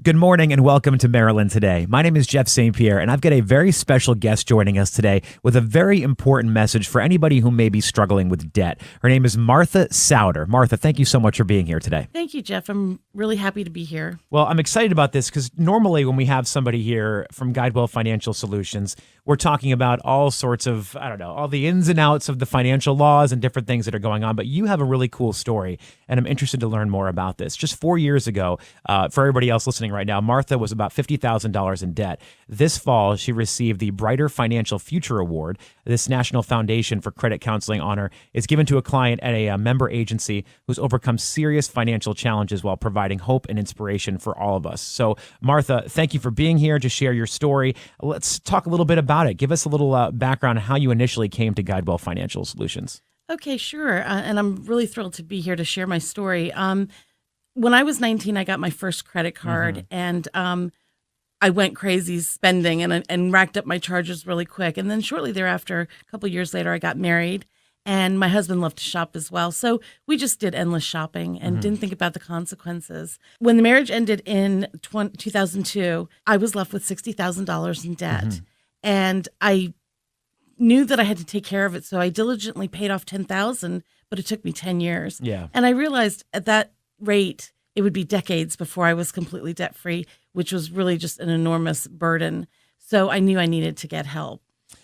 Good morning and welcome to Maryland Today. My name is Jeff St. Pierre, and I've got a very special guest joining us today with a very important message for anybody who may be struggling with debt. Her name is Martha Souder. Martha, thank you so much for being here today. Thank you, Jeff. I'm really happy to be here. Well, I'm excited about this because normally when we have somebody here from Guidewell Financial Solutions, we're talking about all sorts of, all the ins and outs of the financial laws and different things that are going on. But you have a really cool story, and I'm interested to learn more about this. Just 4 years ago, for everybody else listening right now, Martha was about $50,000 in debt. This fall, she received the Brighter Financial Future Award. This National Foundation for Credit Counseling honor is given to a client at a member agency who's overcome serious financial challenges while providing hope and inspiration for all of us. So, Martha, thank you for being here to share your story. Let's talk a little bit about it. Give us a little background on how you initially came to Guidewell Financial Solutions. Okay, sure. And I'm really thrilled to be here to share my story. When I was 19, I got my first credit card, and I went crazy spending and racked up my charges really quick. And then shortly thereafter, a couple years later, I got married, and my husband loved to shop as well. So we just did endless shopping and didn't think about the consequences. When the marriage ended in 2002, I was left with $60,000 in debt, and I knew that I had to take care of it. So I diligently paid off $10,000, but it took me 10 years. Yeah. And I realized at that rate, it would be decades before I was completely debt-free, which was really just an enormous burden. So I knew I needed to get help.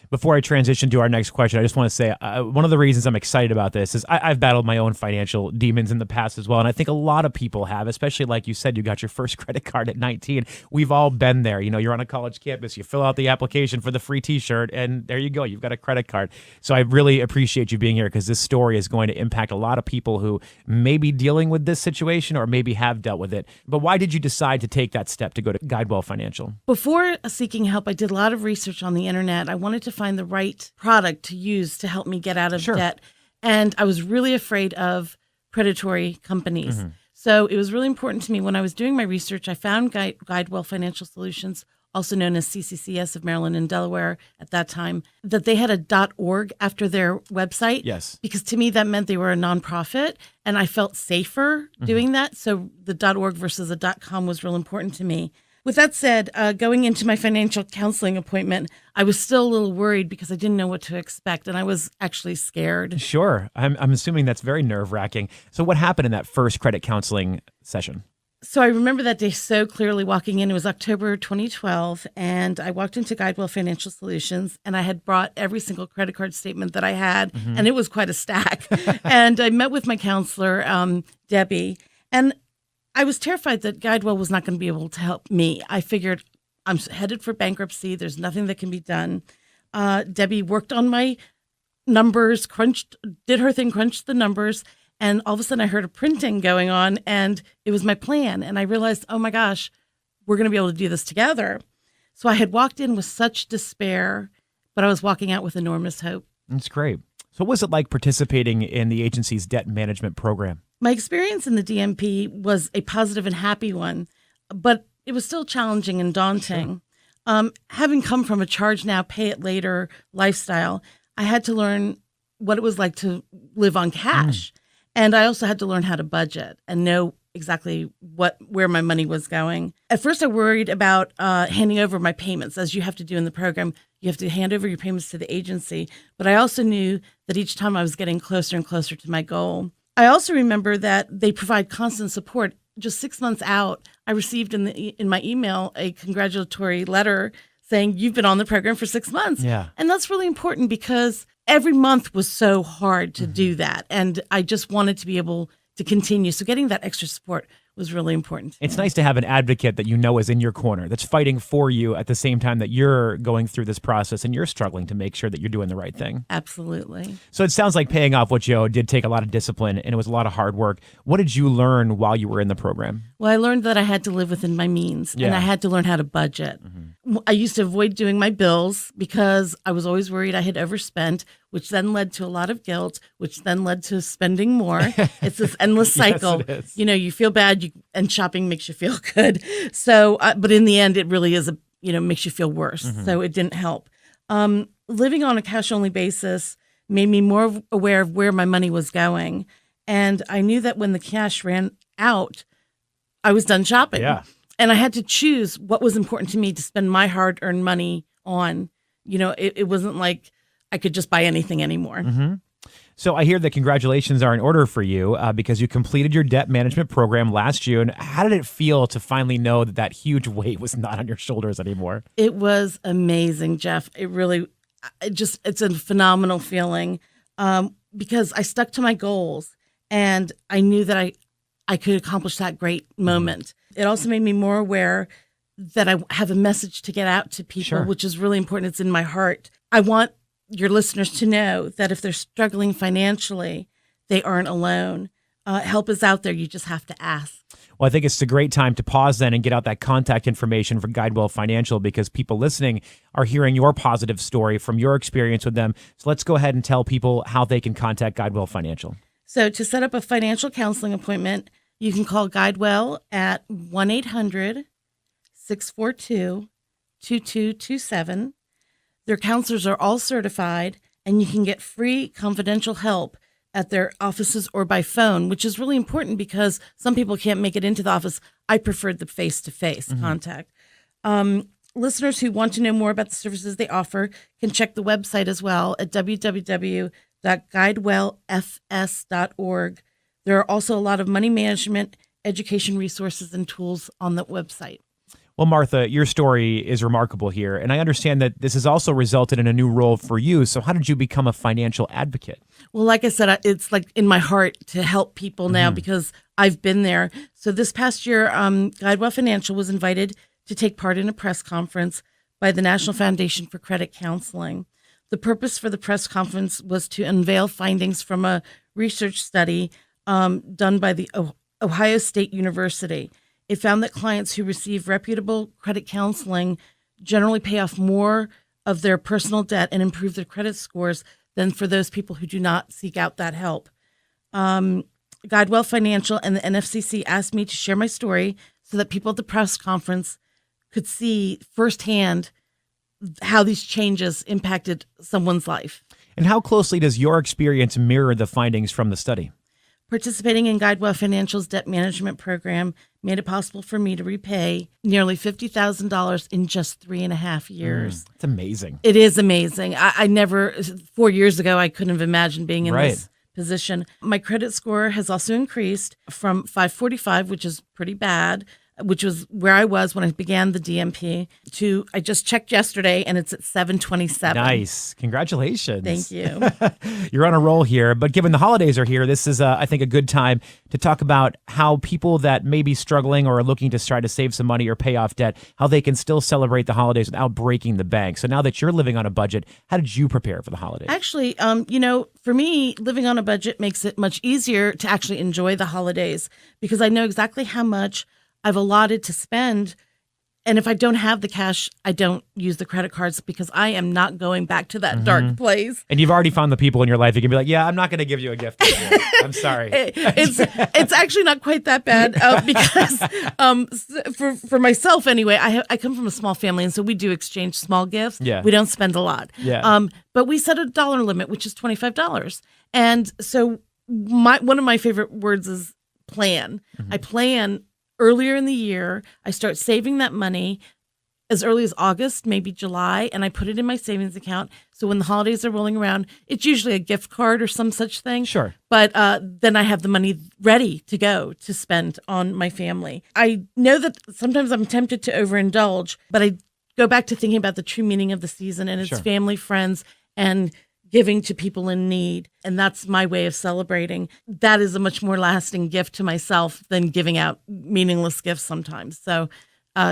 Before I transition to our next question, I just want to say one of the reasons I'm excited about this is I've battled my own financial demons in the past as well. And I think a lot of people have, especially like you said, you got your first credit card at 19. We've all been there. You know, you're on a college campus, you fill out the application for the free t-shirt, and there you go. You've got a credit card. So I really appreciate you being here because this story is going to impact a lot of people who may be dealing with this situation or maybe have dealt with it. But why did you decide to take that step to go to Guidewell Financial? Before seeking help, I did a lot of research on the internet. I wanted to find the right product to use to help me get out of debt. And I was really afraid of predatory companies. So it was really important to me when I was doing my research. I found Guidewell Financial Solutions, also known as CCCS of Maryland and Delaware at that time, that they had a .org after their website. Yes. Because to me, that meant they were a nonprofit, and I felt safer doing that. So the .org versus a .com was real important to me. With that said, going into my financial counseling appointment, I was still a little worried because I didn't know what to expect, and I was actually scared. Sure. I'm assuming that's very nerve-wracking. So what happened in that first credit counseling session? So I remember that day so clearly walking in. It was October 2012, and I walked into Guidewell Financial Solutions, and I had brought every single credit card statement that I had, and it was quite a stack. And I met with my counselor, Debbie, and I was terrified that Guidewell was not going to be able to help me. I figured I'm headed for bankruptcy. There's nothing that can be done. Debbie worked on my numbers, did her thing, crunched the numbers, and all of a sudden I heard a printing going on, and it was my plan. And I realized, oh my gosh, we're going to be able to do this together. So I had walked in with such despair, but I was walking out with enormous hope. That's great. So what was it like participating in the agency's debt management program? My experience in the DMP was a positive and happy one, but it was still challenging and daunting. Having come from a charge now, pay it later lifestyle, I had to learn what it was like to live on cash. And I also had to learn how to budget and know exactly where my money was going. At first, I worried about handing over my payments, as you have to do in the program. You have to hand over your payments to the agency. But I also knew that each time I was getting closer and closer to my goal. I also remember that they provide constant support. Just 6 months out, I received in my email a congratulatory letter saying, you've been on the program for 6 months. Yeah. And that's really important because every month was so hard to do that. And I just wanted to be able to continue. So getting that extra support was really important. It's nice to have an advocate that you know is in your corner, that's fighting for you at the same time that you're going through this process and you're struggling to make sure that you're doing the right thing. Absolutely. So it sounds like paying off what you owe did take a lot of discipline and it was a lot of hard work. What did you learn while you were in the program? Well, I learned that I had to live within my means and I had to learn how to budget. I used to avoid doing my bills because I was always worried I had overspent, which then led to a lot of guilt, which then led to spending more. It's this endless cycle. Yes, it is. You know, you feel bad and shopping makes you feel good. So, but in the end, it really is, makes you feel worse. So it didn't help. Living on a cash-only basis made me more aware of where my money was going. And I knew that when the cash ran out, I was done shopping. Yeah. And I had to choose what was important to me to spend my hard-earned money on. It wasn't like I could just buy anything anymore. So I hear that congratulations are in order for you because you completed your debt management program last June. How did it feel to finally know that huge weight was not on your shoulders anymore? It was amazing, Jeff. It's a phenomenal feeling because I stuck to my goals and I knew that I could accomplish that great moment. It also made me more aware that I have a message to get out to people, which is really important. It's in my heart. I want your listeners to know that if they're struggling financially, they aren't alone. Help is out there. You just have to ask. Well, I think it's a great time to pause then and get out that contact information for Guidewell Financial because people listening are hearing your positive story from your experience with them. So let's go ahead and tell people how they can contact Guidewell Financial. So to set up a financial counseling appointment, you can call Guidewell at 1-800-642-2227. Their counselors are all certified, and you can get free confidential help at their offices or by phone, which is really important because some people can't make it into the office. I preferred the face-to-face contact. Listeners who want to know more about the services they offer can check the website as well at www.guidewellfs.org. There are also a lot of money management, education resources, and tools on the website. Well, Martha, your story is remarkable here, and I understand that this has also resulted in a new role for you. So how did you become a financial advocate? Well, like I said, it's like in my heart to help people now because I've been there. So this past year, Guidewell Financial was invited to take part in a press conference by the National Foundation for Credit Counseling. The purpose for the press conference was to unveil findings from a research study done by the Ohio State University. It found that clients who receive reputable credit counseling generally pay off more of their personal debt and improve their credit scores than for those people who do not seek out that help. Guidewell Financial and the NFCC asked me to share my story so that people at the press conference could see firsthand how these changes impacted someone's life. And how closely does your experience mirror the findings from the study? Participating in Guidewell Financial's debt management program made it possible for me to repay nearly $50,000 in just 3.5 years. It's amazing. It is amazing. I never, 4 years ago, I couldn't have imagined being in this position. My credit score has also increased from 545, which is pretty bad, which was where I was when I began the DMP, to I just checked yesterday and it's at 727. Nice. Congratulations. Thank you. You're on a roll here, but given the holidays are here, this is, I think, a good time to talk about how people that may be struggling or are looking to try to save some money or pay off debt, how they can still celebrate the holidays without breaking the bank. So now that you're living on a budget, how did you prepare for the holidays? Actually, for me, living on a budget makes it much easier to actually enjoy the holidays because I know exactly how much I've allotted to spend. And if I don't have the cash, I don't use the credit cards because I am not going back to that dark place. And you've already found the people in your life who can be like, yeah, I'm not going to give you a gift this year. I'm sorry. It's actually not quite that bad because for myself anyway, I come from a small family. And so we do exchange small gifts. Yeah. We don't spend a lot. Yeah. But we set a dollar limit, which is $25. And so one of my favorite words is plan. I plan earlier in the year. I start saving that money as early as August, maybe July, and I put it in my savings account. So when the holidays are rolling around, it's usually a gift card or some such thing. Sure. But then I have the money ready to go to spend on my family. I know that sometimes I'm tempted to overindulge, but I go back to thinking about the true meaning of the season, and it's family, friends, and giving to people in need. And that's my way of celebrating. That is a much more lasting gift to myself than giving out meaningless gifts sometimes. So,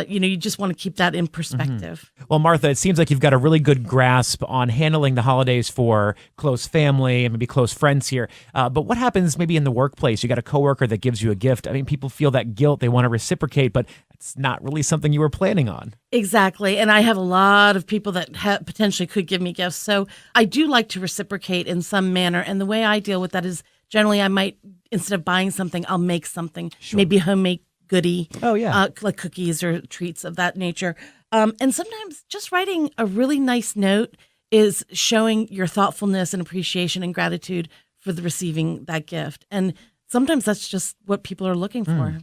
you just want to keep that in perspective. Well, Martha, it seems like you've got a really good grasp on handling the holidays for close family and maybe close friends here. But what happens maybe in the workplace? You got a coworker that gives you a gift. I mean, people feel that guilt. They want to reciprocate, but it's not really something you were planning on. Exactly. And I have a lot of people that potentially could give me gifts. So I do like to reciprocate in some manner. And the way I deal with that is generally I might, instead of buying something, I'll make something, maybe homemade goodie. Oh, yeah. Like cookies or treats of that nature. And sometimes just writing a really nice note is showing your thoughtfulness and appreciation and gratitude for the receiving that gift. And sometimes that's just what people are looking for.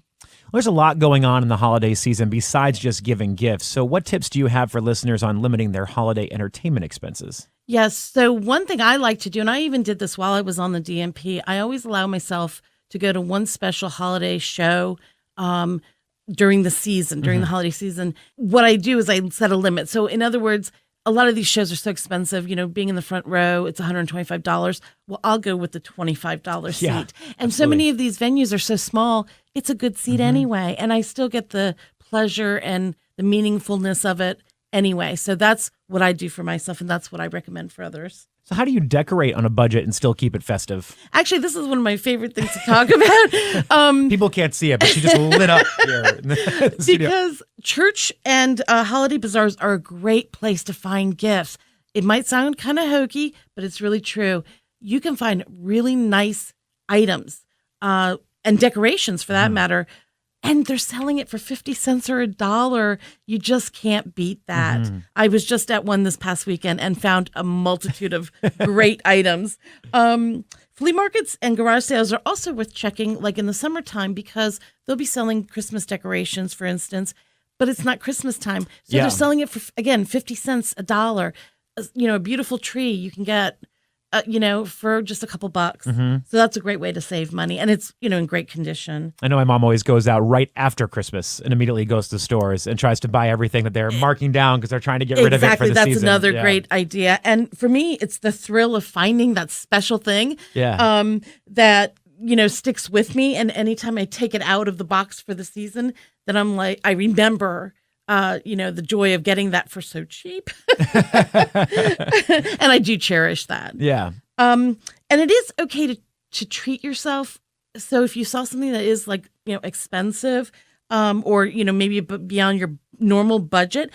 There's a lot going on in the holiday season besides just giving gifts. So what tips do you have for listeners on limiting their holiday entertainment expenses? Yes. So one thing I like to do, and I even did this while I was on the DMP, I always allow myself to go to one special holiday show during the season, during the holiday season. What I do is I set a limit. So in other words, a lot of these shows are so expensive, being in the front row, it's $125. Well, I'll go with the $25 seat. Yeah, and absolutely. so many of these venues are so small, it's a good seat anyway. And I still get the pleasure and the meaningfulness of it anyway. So that's what I do for myself, and that's what I recommend for others. So how do you decorate on a budget and still keep it festive? Actually, this is one of my favorite things to talk about. People can't see it, but she just lit up here in the studio. Because church and holiday bazaars are a great place to find gifts. It might sound kind of hokey, but it's really true. You can find really nice items and decorations for that matter, and they're selling it for 50 cents or $1. You just can't beat that. I was just at one this past weekend and found a multitude of great items. Flea markets and garage sales are also worth checking, like in the summertime, because they'll be selling Christmas decorations, for instance, but it's not Christmas time. So they're selling it for, again, 50 cents, $1. A beautiful tree you can get, for just a couple bucks. So that's a great way to save money. And it's, in great condition. I know my mom always goes out right after Christmas and immediately goes to stores and tries to buy everything that they're marking down because they're trying to get rid of it for the That's season. another great idea. And for me, it's the thrill of finding that special thing that, sticks with me. And anytime I take it out of the box for the season, then I'm like, I remember the joy of getting that for so cheap. And I do cherish that. Yeah. And it is okay to treat yourself. So if you saw something that is expensive, or, maybe beyond your normal budget,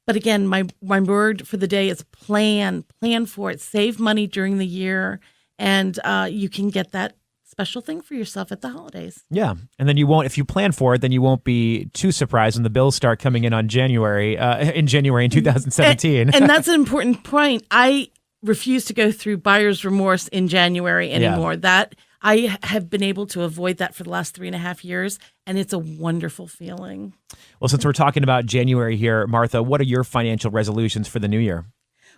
but again, my word for the day is plan for it, save money during the year, and you can get that special thing for yourself at the holidays. Yeah. And then if you plan for it, then you won't be too surprised when the bills start coming in in January in 2017. And that's an important point. I refuse to go through buyer's remorse in January anymore. That I have been able to avoid that for the last 3.5 years, and it's a wonderful feeling. Well, since we're talking about January here, Martha, what are your financial resolutions for the new year?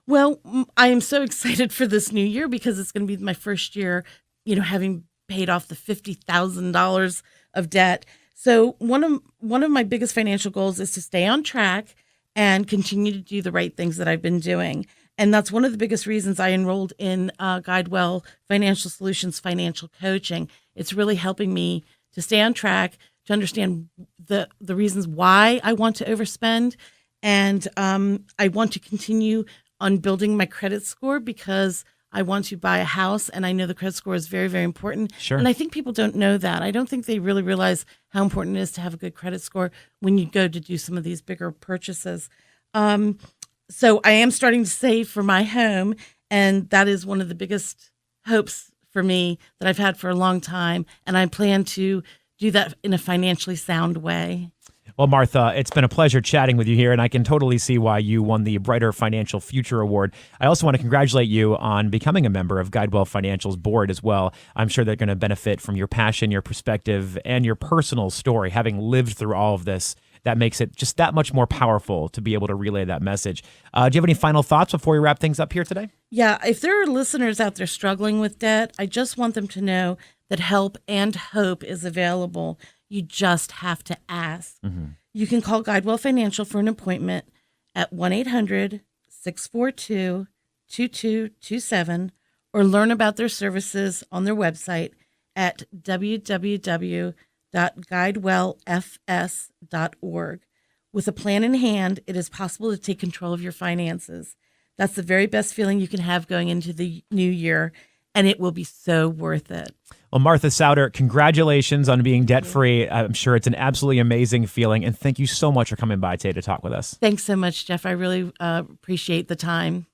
Well, I am so excited for this new year because it's going to be my first year, having paid off the $50,000 of debt. So one of my biggest financial goals is to stay on track and continue to do the right things that I've been doing. And that's one of the biggest reasons I enrolled in Guidewell Financial Solutions financial coaching. It's really helping me to stay on track, to understand the reasons why I want to overspend. And I want to continue on building my credit score because I want to buy a house, and I know the credit score is very, very important. Sure. And I think people don't know that. I don't think they really realize how important it is to have a good credit score when you go to do some of these bigger purchases. So I am starting to save for my home, and that is one of the biggest hopes for me that I've had for a long time, and I plan to do that in a financially sound way. Well, Martha, it's been a pleasure chatting with you here, and I can totally see why you won the Brighter Financial Future Award. I also want to congratulate you on becoming a member of Guidewell Financial's board as well. I'm sure they're going to benefit from your passion, your perspective, and your personal story. Having lived through all of this, that makes it just that much more powerful to be able to relay that message. Do you have any final thoughts before we wrap things up here today? Yeah, if there are listeners out there struggling with debt, I just want them to know that help and hope is available. You just have to ask. You can call Guidewell Financial for an appointment at 1-800-642-2227 or learn about their services on their website at www.guidewellfs.org. With a plan in hand, it is possible to take control of your finances. That's the very best feeling you can have going into the new year, and it will be so worth it. Well, Martha Souder, congratulations on being debt-free. I'm sure it's an absolutely amazing feeling, and thank you so much for coming by today to talk with us. Thanks so much, Jeff. I really appreciate the time.